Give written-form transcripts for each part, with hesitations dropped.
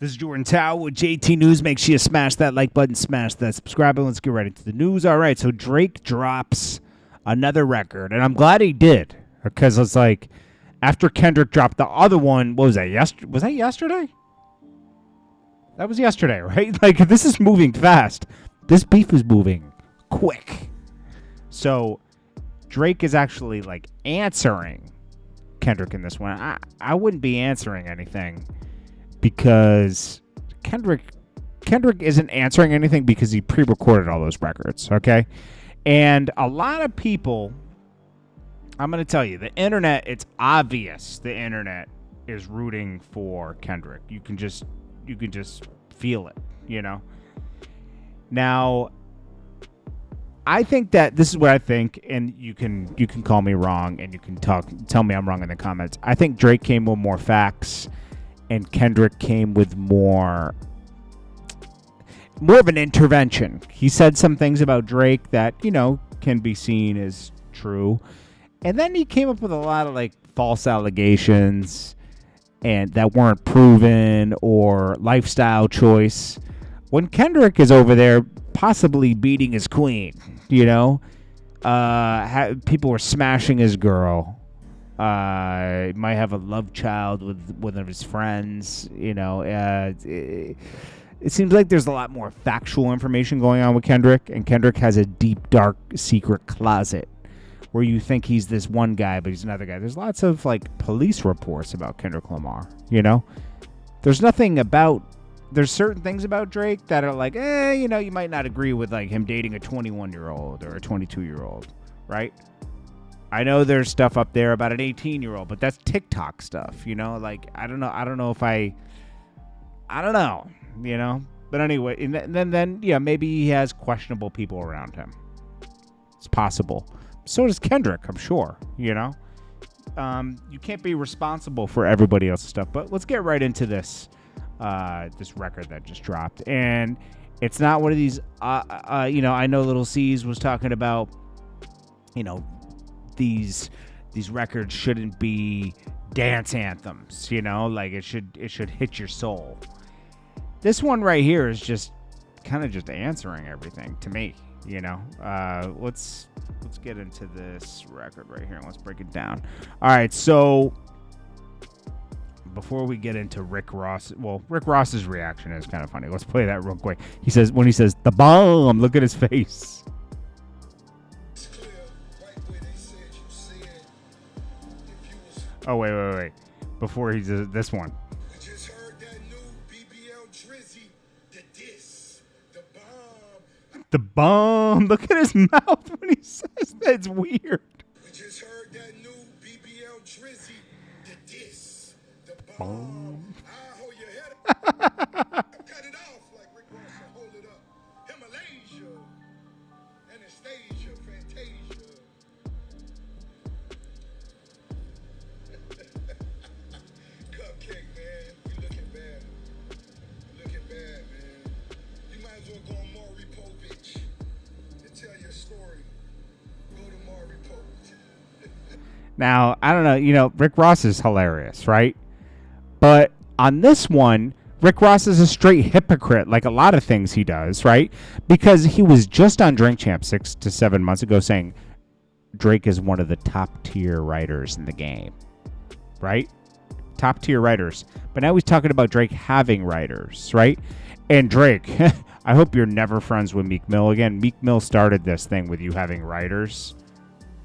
This is Jordan Tower with JT News. Make sure you smash that like button, smash that subscribe button. Let's get right into the news. All right, so Drake drops another record, and I'm glad he did because it's like after Kendrick dropped the other one, what was that? Was that yesterday? That was yesterday, right? Like, this is moving fast. This beef is moving quick. So Drake is actually like answering Kendrick in this one. I wouldn't be answering anything. Because Kendrick isn't answering anything because he pre-recorded all those records, okay? And a lot of people, I'm going to tell you, the internet, it's obvious the internet is rooting for Kendrick. You can just feel it, you know? Now, I think that this is what I think, and you can call me wrong, and you can tell me I'm wrong in the comments. I think Drake came with more facts, and Kendrick came with more of an intervention. He said some things about Drake that, you know, can be seen as true. And then he came up with a lot of like false allegations and that weren't proven or lifestyle choice. When Kendrick is over there possibly beating his queen, you know, people were smashing his girl. Might have a love child with one of his friends. You know, it seems like there's a lot more factual information going on with Kendrick, and Kendrick has a deep, dark, secret closet where you think he's this one guy, but he's another guy. There's lots of like police reports about Kendrick Lamar. You know, there's certain things about Drake that are like, you know, you might not agree with like him dating a 21-year-old or a 22-year-old, right? I know there's stuff up there about an 18-year-old, but that's TikTok stuff, you know? Like, I don't know, you know? But anyway, and then yeah, maybe he has questionable people around him. It's possible. So does Kendrick, I'm sure, you know? You can't be responsible for everybody else's stuff, but let's get right into this record that just dropped. And it's not one of these, you know, I know Little C's was talking about, you know, these records shouldn't be dance anthems, you know, like it should hit your soul. This one right here is just kind of just answering everything to me, you know. Let's get into this record right here and let's break it down. All right, so before we get into Rick Ross's reaction is kind of funny. Let's play that real quick. When he says the bomb, look at his face. Oh, wait. Before he does this one. We just heard that new BBL Drizzy, the diss, the bomb. The bomb. Look at his mouth when he says that. It's weird. We just heard that new BBL Drizzy, the diss, the bomb. I hold your head up. Cut it off like Rick Ross and hold it up. Himalaya, Anastasia, Fantasia. Now, I don't know, you know, Rick Ross is hilarious, right? But on this one, Rick Ross is a straight hypocrite, like a lot of things he does, right? Because he was just on Drink Champ 6 to 7 months ago saying Drake is one of the top tier writers in the game, right? Top tier writers. But now he's talking about Drake having writers, right? And Drake, I hope you're never friends with Meek Mill again. Meek Mill started this thing with you having writers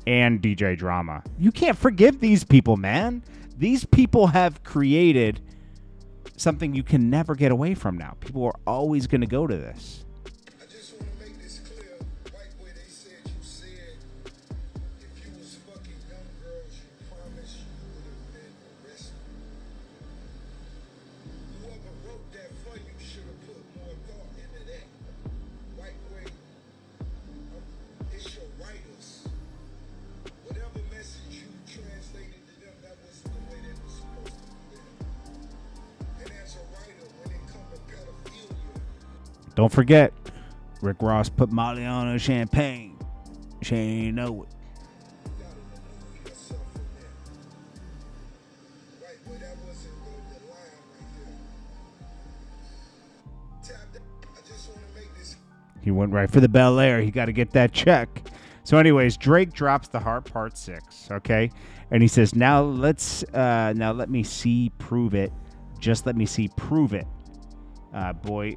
and DJ Drama. You can't forgive these people, man. These people have created something you can never get away from now. People are always going to go to this. I just want to make this clear. Right where they said you said if you was fucking young girls, you promised you would have been arrested. Whoever wrote that for you should have put more thought into that. Right way. It's your writers. Whatever message you translated to them, that was the way they were supposed to be there. And as a writer, when it comes to pedophilia. Don't forget, Rick Ross put Molly on her champagne. She ain't know it. Right, but that wasn't the line right there. He went right for the Bel Air. He got to get that check. So anyways, Drake drops the Heart Part 6, okay? And he says, now let me see, prove it. Just let me see, prove it. Boy,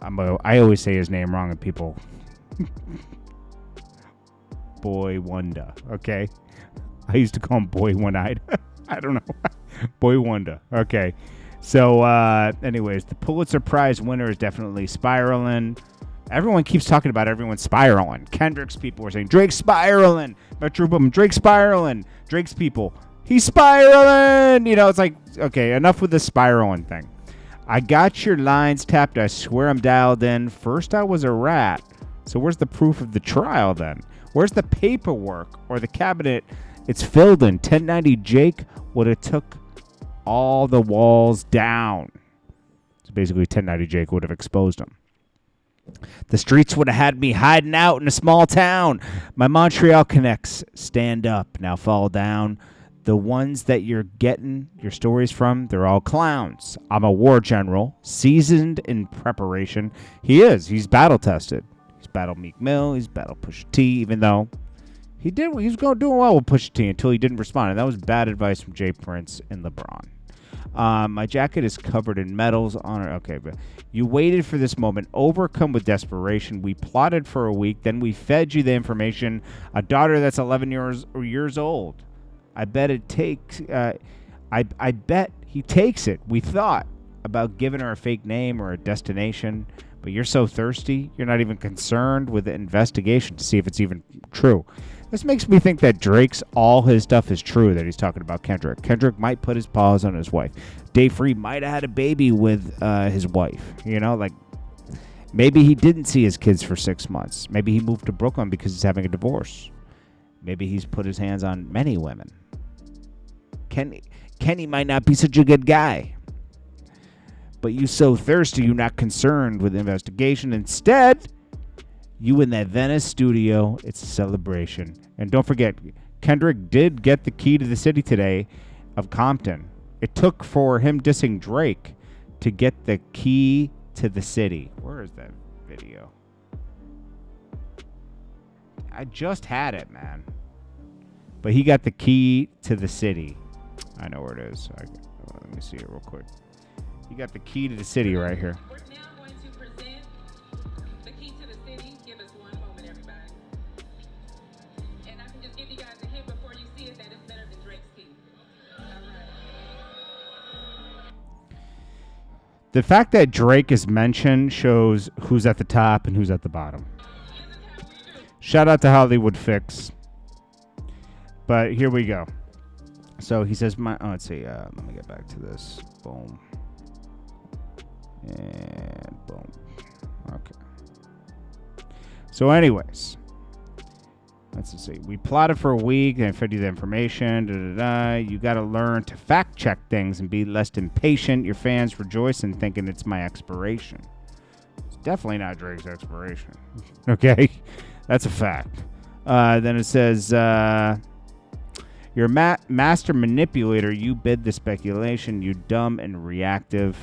I always say his name wrong and people... Boy Wonder, okay? I used to call him Boy One-Eyed. I don't know. Boy Wonder, okay. So, anyways, the Pulitzer Prize winner is definitely spiraling. Everyone keeps talking about everyone spiraling. Kendrick's people are saying, Drake's spiraling. Metro Boom, Drake's spiraling. Drake's people, he's spiraling. You know, it's like, okay, enough with the spiraling thing. I got your lines tapped. I swear I'm dialed in. First I was a rat. So where's the proof of the trial then? Where's the paperwork or the cabinet it's filled in? 1090 Jake would have took all the walls down. So basically 1090 Jake would have exposed him. The streets would have had me hiding out in a small town. My Montreal connects stand up, now fall down. The ones that you're getting your stories from, they're all clowns. I'm a war general, seasoned in preparation. He is. He's battle tested. He's battled Meek Mill. He's battled Pusha T, even though he was doing well with Pusha T until he didn't respond. And that was bad advice from Jay Prince and LeBron. My jacket is covered in medals on it. Okay, but you waited for this moment, overcome with desperation. We plotted for a week, then we fed you the information. A daughter that's 11 years old. I bet it takes. I bet he takes it. We thought about giving her a fake name or a destination, but you're so thirsty, you're not even concerned with the investigation to see if it's even true. This makes me think that all his stuff is true that he's talking about Kendrick. Kendrick might put his paws on his wife. Dave Free might have had a baby with his wife. You know, like maybe he didn't see his kids for 6 months. Maybe he moved to Brooklyn because he's having a divorce. Maybe he's put his hands on many women. Kenny might not be such a good guy. But you so thirsty, you're not concerned with the investigation. Instead, you in that Venice studio, it's a celebration. And don't forget, Kendrick did get the key to the city today of Compton. It took for him dissing Drake to get the key to the city. Where is that video? I just had it, man. But he got the key to the city. I know where it is. Let me see it real quick. He got the key to the city right here. We're now going to present the key to the city. Give us one moment, everybody. And I can just give you guys a hint before you see it that it's better than Drake's key. All right. The fact that Drake is mentioned shows who's at the top and who's at the bottom. Shout out to Hollywood Fix. But here we go. So he says, let's see. Let me get back to this. Boom. And boom. Okay. So anyways, let's see. We plotted for a week and fed you the information. You got to learn to fact check things and be less impatient. Your fans rejoice in thinking it's my expiration. It's definitely not Drake's expiration. Okay? That's a fact. Then it says, you're a master manipulator. You bid the speculation. You dumb and reactive.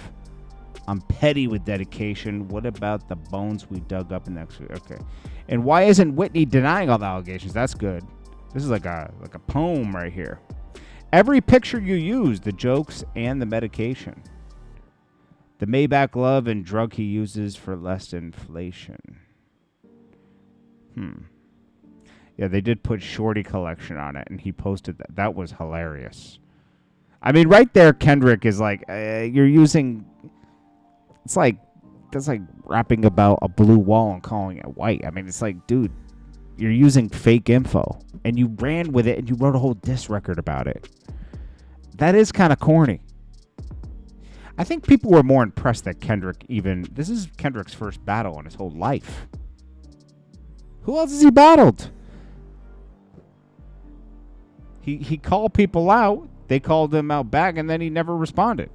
I'm petty with dedication. What about the bones we dug up in the okay? And why isn't Whitney denying all the allegations? That's good. This is like a poem right here. Every picture you use, the jokes and the medication. The Maybach love and drug he uses for less inflation. Yeah, they did put Shorty Collection on it, and he posted that. That was hilarious. I mean, right there, Kendrick is like, you're using... It's like, that's like rapping about a blue wall and calling it white. I mean, it's like, dude, you're using fake info. And you ran with it, and you wrote a whole diss record about it. That is kind of corny. I think people were more impressed that Kendrick even... This is Kendrick's first battle in his whole life. Who else has he battled? He called people out. They called him out back, and then he never responded.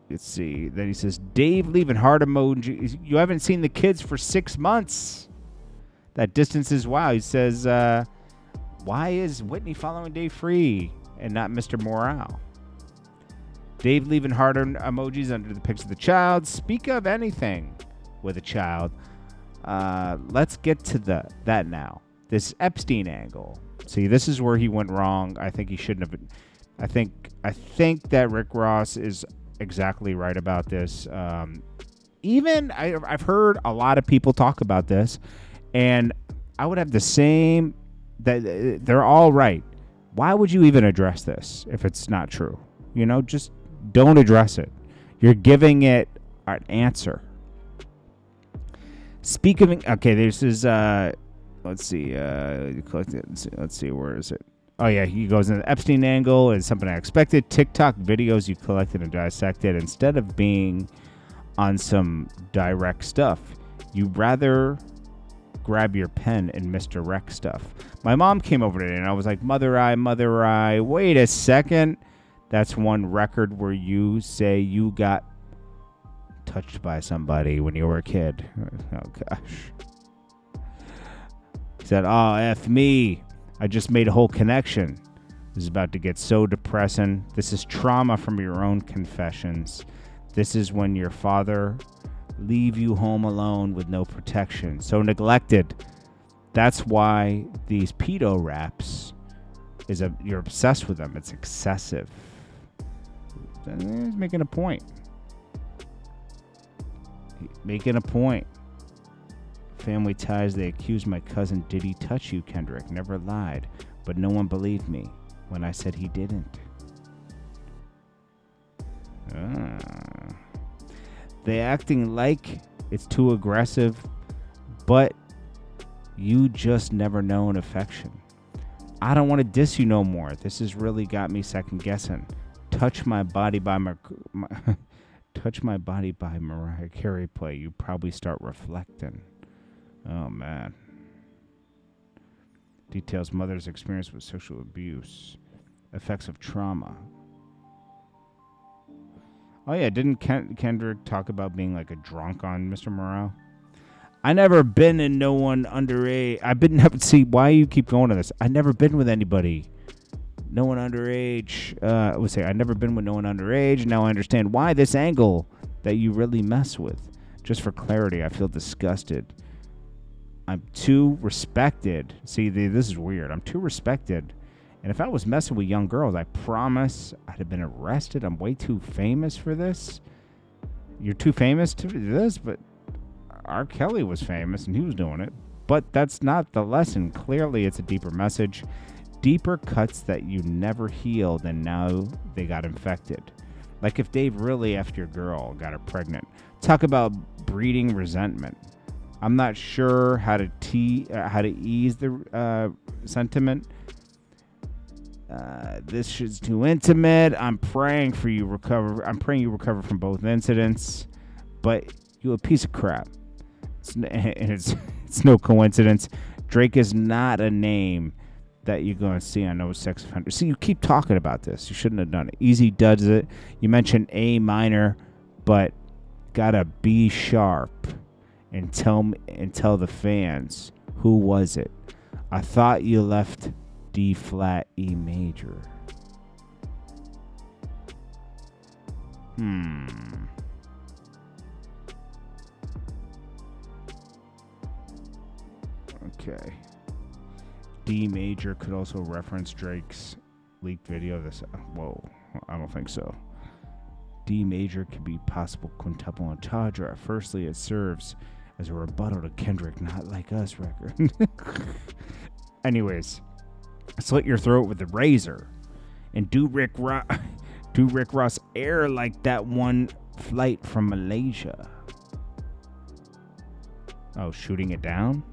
Let's see. Then he says, Dave leaving heart emoji. You haven't seen the kids for 6 months. That distance is wow. He says, why is Whitney following Dave Free and not Mr. Morale? Dave leaving heart emojis under the pics of the child. Speak of anything with a child. Let's get to that now. This Epstein angle. See, this is where he went wrong. I think he shouldn't have been. I think that Rick Ross is exactly right about this. Even I've heard a lot of people talk about this, and I would have the same. That they're all right. Why would you even address this if it's not true? Just don't address it. You're giving it an answer. Speak of okay, this is let's see, let's see, where is it? Oh yeah, he goes in the Epstein angle is something I expected. TikTok videos you collected and dissected instead of being on some direct stuff. You rather grab your pen and misdirect stuff. My mom came over today and I was like, mother eye, wait a second. That's one record where you say you got touched by somebody when you were a kid. Oh gosh. He said, oh, F me. I just made a whole connection. This is about to get so depressing. This is trauma from your own confessions. This is when your father leave you home alone with no protection. So neglected. That's why these pedo raps you're obsessed with them. It's excessive. He's making a point. Family ties, they accused my cousin, did he touch you, Kendrick? Never lied, but no one believed me when I said he didn't. They acting like it's too aggressive, but you just never known affection. I don't want to diss you no more. This has really got me second guessing. Touch my body by Mariah Carey play. You probably start reflecting. Oh man. Details mother's experience with sexual abuse. Effects of trauma. Oh yeah, didn't Kendrick talk about being like a drunk on Mr. Morale? I never been in no one underage. See, why you keep going to this? I never been with anybody. No one underage. Let's say I never been with no one underage. Now I understand why this angle that you really mess with. Just for clarity, I feel disgusted. I'm too respected. See, this is weird. I'm too respected. And if I was messing with young girls, I promise I'd have been arrested. I'm way too famous for this. You're too famous to do this, but R. Kelly was famous and he was doing it. But that's not the lesson. Clearly, it's a deeper message. Deeper cuts that you never healed and now they got infected. Like if Dave really effed your girl, got her pregnant. Talk about breeding resentment. I'm not sure how to ease the sentiment. This shit's too intimate. I'm praying you recover from both incidents. But you a piece of crap. It's no coincidence. Drake is not a name that you're going to see on No Sex Offender. See, you keep talking about this. You shouldn't have done it. Easy does it. You mentioned A minor, but gotta B sharp and tell the fans who was it. I thought you left D flat E major. Okay. D major could also reference Drake's leaked video. Whoa, I don't think so. D major could be possible quintuple entendre. Firstly, it serves as a rebuttal to Kendrick Not Like Us record. Anyways, slit your throat with a razor and do Rick Ross air like that one flight from Malaysia. Oh, shooting it down?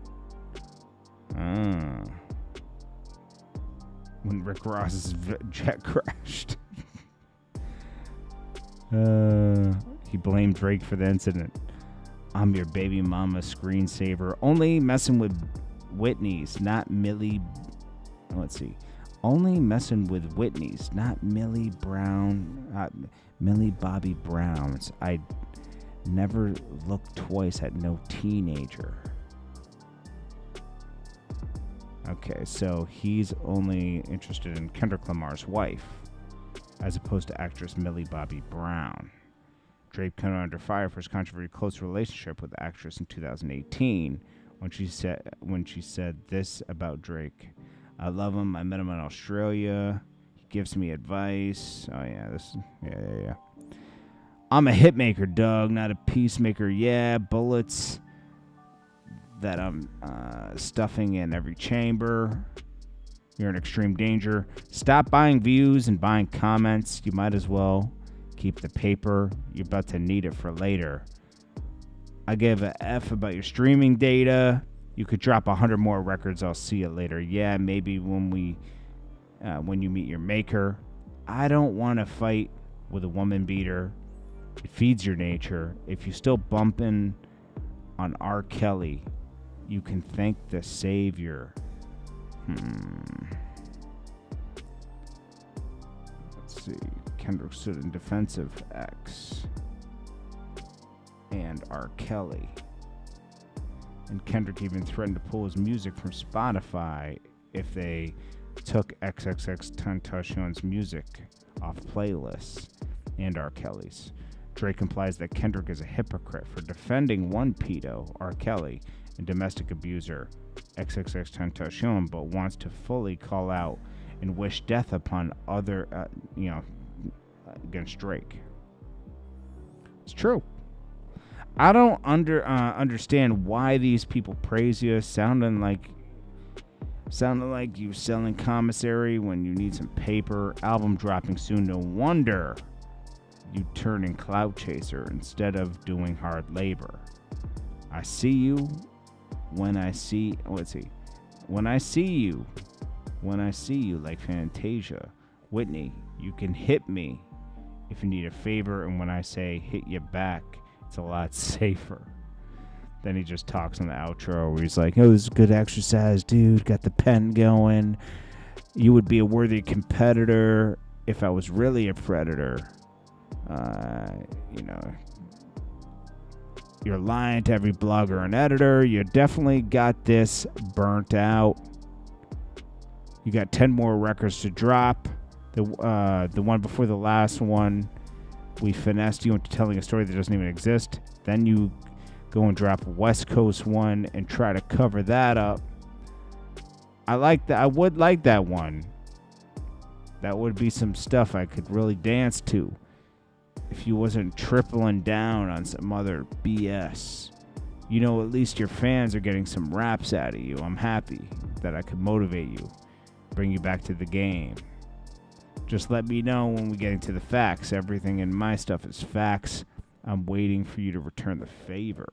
When Rick Ross's jet crashed. He blamed Drake for the incident. I'm your baby mama screensaver. Only messing with Whitney's, not Millie. Let's see. Only messing with Whitney's, not Millie Bobby Brown's. I never looked twice at no teenager. Okay, so he's only interested in Kendrick Lamar's wife. as opposed to actress Millie Bobby Brown. Drake came under fire for his controversial close relationship with the actress in 2018 when she said this about Drake. I love him. I met him in Australia. He gives me advice. Oh, yeah. Yeah. I'm a hitmaker, Doug, not a peacemaker. Yeah, bullets that I'm stuffing in every chamber. You're in extreme danger. Stop buying views and buying comments. You might as well keep the paper. You're about to need it for later. I give a F about your streaming data. You could drop 100 more records. I'll see you later. Yeah, maybe when you meet your maker. I don't want to fight with a woman beater. It feeds your nature. If you still bumping on R. Kelly, you can thank the Savior. Let's see. Kendrick stood in defense of X and R. Kelly. And Kendrick even threatened to pull his music from Spotify if they took XXXTentacion's music off playlists and R. Kelly's. Drake implies that Kendrick is a hypocrite for defending one pedo, R. Kelly, and domestic abuser, XXXTentacion, but wants to fully call out and wish death upon other, against Drake. It's true. I don't understand why these people praise you, sounding like you selling commissary when you need some paper. Album dropping soon. No wonder you turning clout chaser instead of doing hard labor. I see you when I see. When I see you like Fantasia. Whitney, you can hit me if you need a favor, and when I say hit you back, it's a lot safer. Then he just talks in the outro where he's like, oh, this is good exercise, dude. Got the pen going. You would be a worthy competitor if I was really a predator. You're lying to every blogger and editor. You definitely got this burnt out. You got 10 more records to drop. The one before the last one, we finessed you into telling a story that doesn't even exist. Then you go and drop West Coast one and try to cover that up. I like that. I would like that one. That would be some stuff I could really dance to if you wasn't tripling down on some other BS. At least your fans are getting some raps out of you. I'm happy that I could motivate you, bring you back to the game. Just let me know when we get into the facts. Everything in my stuff is facts. I'm waiting for you to return the favor.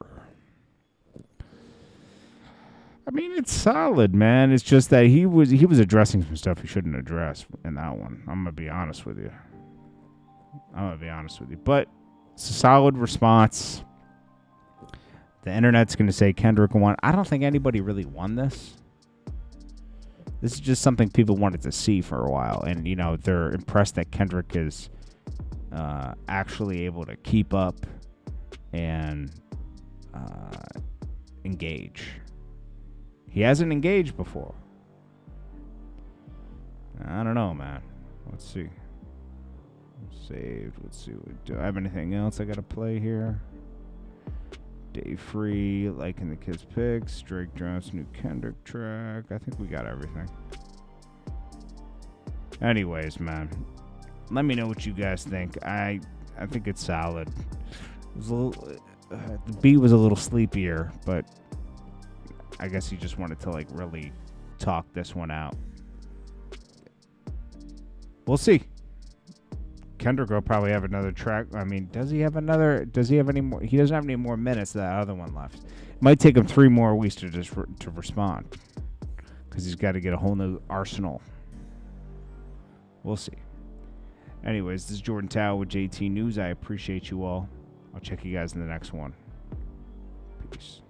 I mean, it's solid, man. It's just that he was addressing some stuff he shouldn't address in that one. I'm going to be honest with you. But it's a solid response. The internet's going to say Kendrick won. I don't think anybody really won this. This is just something people wanted to see for a while. And, they're impressed that Kendrick is actually able to keep up and engage. He hasn't engaged before. I don't know, man. Let's see. Saved. Let's see. Do I have anything else I got to play here? Day free, liking the kids' picks. Drake drops new Kendrick track. I think we got everything. Anyways, man, let me know what you guys think. I think it's solid. It was a little, the beat was a little sleepier, but I guess he just wanted to really talk this one out. We'll see. Kendrick will probably have another track. I mean, does he have any more? He doesn't have any more minutes than that other one left. It might take him 3 more weeks to to respond, because he's got to get a whole new arsenal. We'll see. Anyways, this is Jordan Tower with JT News. I appreciate you all. I'll check you guys in the next one. Peace.